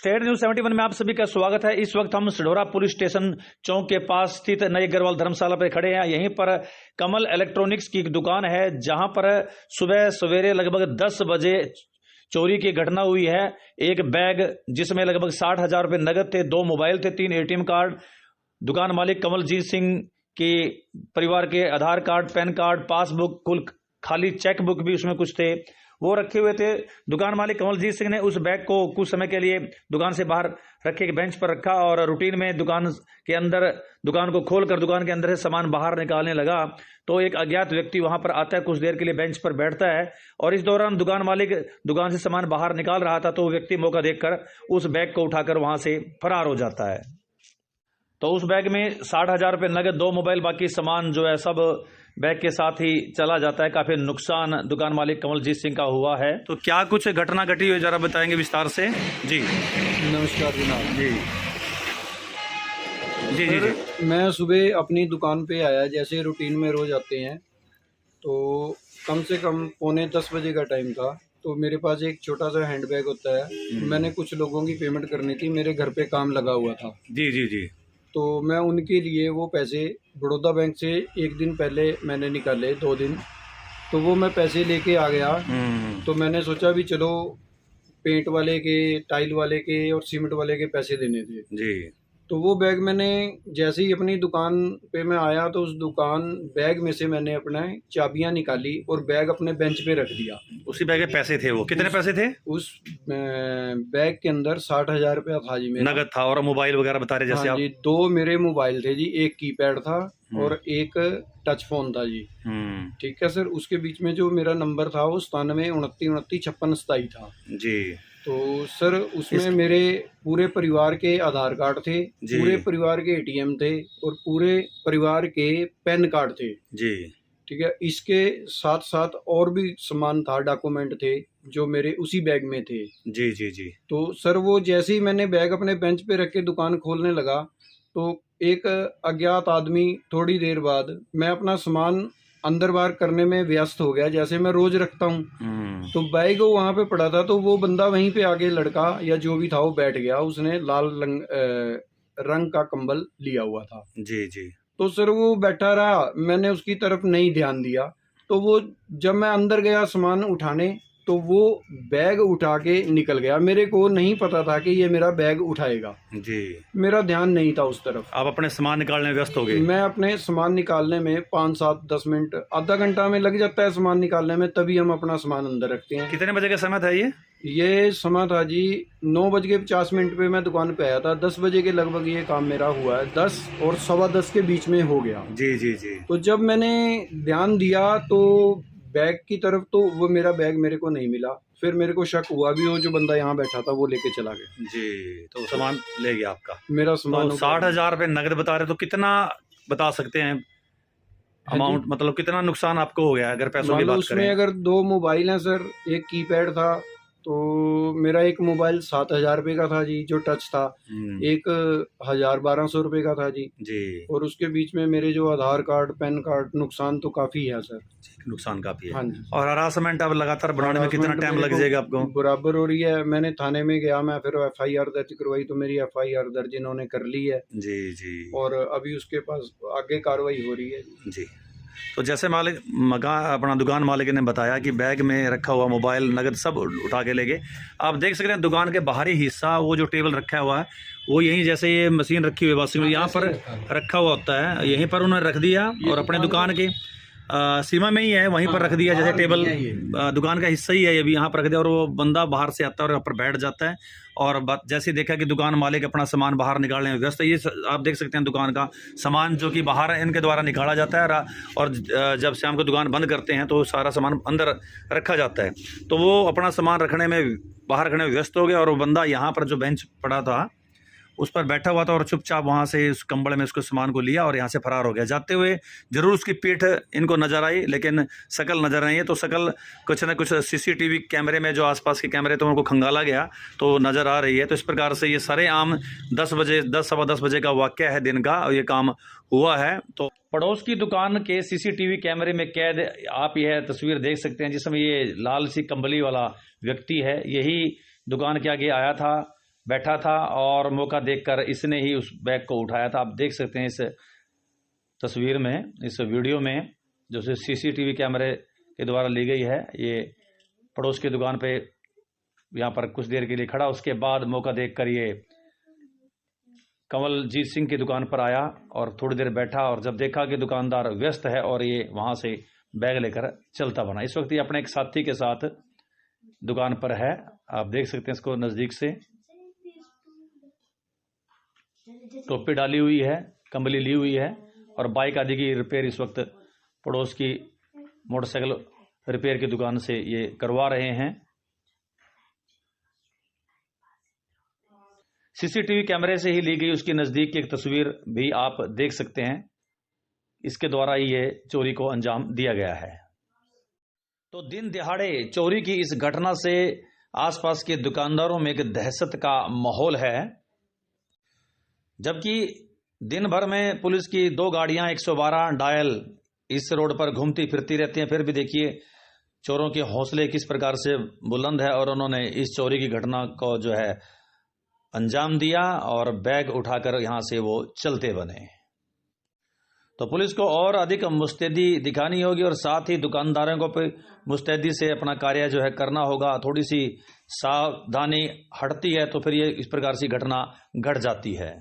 Share news 71 में आप सभी का स्वागत है। इस वक्त हम सिढौरा पुलिस स्टेशन चौक के पास स्थित नई अग्रवाल धर्मशाला पर खड़े हैं। यहीं पर कमल इलेक्ट्रॉनिक्स की एक दुकान है, जहां पर सुबह सवेरे लगभग 10 बजे चोरी की घटना हुई है। एक बैग जिसमें लगभग 60,000 रुपये नगद थे, 2 मोबाइल थे, 3 एटीएम कार्ड, दुकान मालिक कमलजीत सिंह के परिवार के आधार कार्ड, पैन कार्ड, पासबुक, कुल खाली चेक बुक भी उसमें कुछ थे, वो रखे हुए थे। दुकान मालिक कमलजीत सिंह ने उस बैग को कुछ समय के लिए दुकान से बाहर रखे के बेंच पर रखा और रूटीन में दुकान को खोलकर दुकान के अंदर से सामान बाहर निकालने लगा। तो एक अज्ञात व्यक्ति वहां पर आता है, कुछ देर के लिए बेंच पर बैठता है और इस दौरान दुकान मालिक दुकान से सामान बाहर निकाल रहा था, तो वो व्यक्ति मौका देखकर उस बैग को उठाकर वहां से फरार हो जाता है। तो उस बैग में 60,000 रुपये नगद, 2 मोबाइल, बाकी सामान जो है सब बैग के साथ ही चला जाता है। काफी नुकसान दुकान मालिक कमलजीत सिंह का हुआ है। तो क्या कुछ घटना घटी हुई जरा बताएंगे विस्तार से जी। नमस्कार जनाब। जी जी जी जी। मैं सुबह अपनी दुकान पे आया, जैसे रूटीन में रोज आते हैं, तो कम से कम 9:45 बजे का टाइम था। तो मेरे पास एक छोटा सा हैंड बैग होता है, मैंने कुछ लोगों की पेमेंट करनी थी, मेरे घर पे काम लगा हुआ था। जी जी जी। तो मैं उनके लिए वो पैसे बड़ौदा बैंक से एक दिन पहले मैंने निकाले, 2 दिन, तो वो मैं पैसे लेके आ गया। तो मैंने सोचा भी चलो पेंट वाले के, टाइल वाले के और सीमेंट वाले के पैसे देने थे जी। तो वो बैग मैंने जैसे ही अपनी दुकान पे मैं आया, तो उस दुकान बैग में से मैंने अपना चाबियां निकाली और बैग अपने बेंच पे रख दिया। उसी बैग में पैसे थे? वो कितने पैसे थे? उस बैग के अंदर 60,000 रुपया था जी मेरा। नगद था और मोबाइल वगैरह बता रहे जैसे हाँ आप? जी, 2 मेरे मोबाइल थे जी, एक कीपैड था और एक टच फोन था जी। ठीक है सर। उसके बीच में जो मेरा नंबर था वो 97 29 29 56 27 था जी। तो सर उसमें मेरे पूरे परिवार के आधार कार्ड थे, पूरे परिवार के एटीएम थे और पूरे परिवार के पैन कार्ड थे जी। ठीक है। इसके साथ साथ और भी सामान था, डॉक्यूमेंट थे जो मेरे उसी बैग में थे। जी जी जी। तो सर वो जैसे ही मैंने बैग अपने बेंच पे रख के दुकान खोलने लगा, तो एक अज्ञात आदमी थोड़ी देर बाद मैं अपना सामान अंदर बाहर करने में व्यस्त हो गया, जैसे मैं रोज रखता हूँ। तो बैग वहां पे पड़ा था, तो वो बंदा वहीं पे आगे, लड़का या जो भी था, वो बैठ गया। उसने लाल रंग का कंबल लिया हुआ था। जी जी। तो सर वो बैठा रहा, मैंने उसकी तरफ नहीं ध्यान दिया। तो वो जब मैं अंदर गया सामान उठाने, तो वो बैग उठा के निकल गया। मेरे को नहीं पता था कि ये मेरा बैग उठाएगा जी। मेरा ध्यान नहीं था उस तरफ। आप अपने सामान निकालने में व्यस्त हो गए? मैं अपने सामान निकालने में 5 7 10 मिनट, आधा घंटा में लग जाता है सामान निकालने में, तभी हम अपना सामान अंदर रखते हैं। कितने बजे का समय था ये समय था जी 9:50 पे मैं दुकान पे आया था। 10 बजे के लगभग ये काम मेरा हुआ है, 10 और 10:15 के बीच में हो गया। जी जी जी। तो जब मैंने ध्यान दिया तो बैग की तरफ, तो वो मेरा बैग मेरे को नहीं मिला। फिर मेरे को शक हुआ भी, वो जो बंदा यहाँ बैठा था वो लेके चला गया जी। तो सामान ले गया आपका? मेरा सामान। तो 60,000 रुपये नगद बता रहे, तो कितना बता सकते हैं अमाउंट? मतलब कितना नुकसान आपको हो गया अगर पैसों की बात करें? उसमें अगर 2 मोबाइल हैं सर, एक कीपैड था, तो मेरा एक मोबाइल 7,000 रुपये का था जी, जो टच था। एक 1,000-1,200 रुपये का था जी। और उसके बीच में मेरे जो आधार कार्ड, पैन कार्ड, नुकसान तो काफी है सर। नुकसान काफी है। हाँ जी। और हरासमेंट अब लगातार बढ़ाने में कितना टाइम लग जाएगा आपको? बराबर हो रही है। मैंने थाने में गया, मैं फिर FIR दर्ज करवाई, तो मेरी FIR दर्ज इन्होंने कर ली है जी जी। और अभी उसके पास आगे कार्रवाई हो रही है जी। तो जैसे मालिक अपना दुकान मालिक ने बताया कि बैग में रखा हुआ मोबाइल, नगद सब उठा के ले गए। आप देख सकते हैं दुकान के बाहरी हिस्सा, वो जो टेबल रखा हुआ है, वो यहीं जैसे ये मशीन रखी हुई है वॉशिंग, यहाँ पर रखा हुआ होता है, यहीं पर उन्होंने रख दिया और अपने दुकान के सीमा में ही है, वहीं पर रख दिया। जैसे टेबल दुकान का हिस्सा ही है, ये भी यहाँ पर रख दिया और वो बंदा बाहर से आता है और यहाँ पर बैठ जाता है। और जैसे देखा कि दुकान मालिक अपना सामान बाहर निकालने में व्यस्त है। ये आप देख सकते हैं दुकान का सामान जो कि बाहर इनके द्वारा निकाला जाता है और जब शाम को दुकान बंद करते हैं तो सारा सामान अंदर रखा जाता है। तो वो अपना सामान रखने में, बाहर रखने में व्यस्त हो गया और वो बंदा यहाँ पर जो बेंच पड़ा था उस पर बैठा हुआ था और चुपचाप वहाँ से उस कंबल में उसको सामान को लिया और यहाँ से फरार हो गया। जाते हुए जरूर उसकी पीठ इनको नज़र आई, लेकिन शकल नज़र नहीं है। तो शकल कुछ न कुछ CCTV कैमरे में, जो आसपास के कैमरे, तो उनको खंगाला गया तो नज़र आ रही है। तो इस प्रकार से ये सरेआम 10 बजे, 10 सवा 10 बजे का वाक़या है दिन का, और ये काम हुआ है। तो पड़ोस की दुकान के CCTV कैमरे में कैद आप यह तस्वीर देख सकते हैं, जिसमें ये लाल सी कंबली वाला व्यक्ति है, यही दुकान के आगे आया था, बैठा था और मौका देखकर इसने ही उस बैग को उठाया था। आप देख सकते हैं इस तस्वीर में, इस वीडियो में, जो सीसीटीवी कैमरे के द्वारा ली गई है। ये पड़ोस की दुकान पे यहाँ पर कुछ देर के लिए खड़ा, उसके बाद मौका देखकर ये कमलजीत सिंह की दुकान पर आया और थोड़ी देर बैठा, और जब देखा कि दुकानदार व्यस्त है और ये वहाँ से बैग लेकर चलता बना। इस वक्त ये अपने एक साथी के साथ दुकान पर है, आप देख सकते हैं इसको नज़दीक से। टोपी डाली हुई है, कंबली ली हुई है, और बाइक आदि की रिपेयर इस वक्त पड़ोस की मोटरसाइकिल रिपेयर की दुकान से ये करवा रहे हैं। सीसीटीवी कैमरे से ही ली गई उसकी नज़दीक की एक तस्वीर भी आप देख सकते हैं। इसके द्वारा ही ये चोरी को अंजाम दिया गया है। तो दिन दिहाड़े चोरी की इस घटना से आसपास के दुकानदारों में एक दहशत का माहौल है, जबकि दिन भर में पुलिस की 2 गाड़ियां 112 डायल इस रोड पर घूमती फिरती रहती हैं, फिर भी देखिए चोरों के हौसले किस प्रकार से बुलंद है, और उन्होंने इस चोरी की घटना को जो है अंजाम दिया और बैग उठाकर यहां से वो चलते बने। तो पुलिस को और अधिक मुस्तैदी दिखानी होगी, और साथ ही दुकानदारों को भी मुस्तैदी से अपना कार्य जो है करना होगा। थोड़ी सी सावधानी हटती है तो फिर ये इस प्रकार की घटना घट जाती है।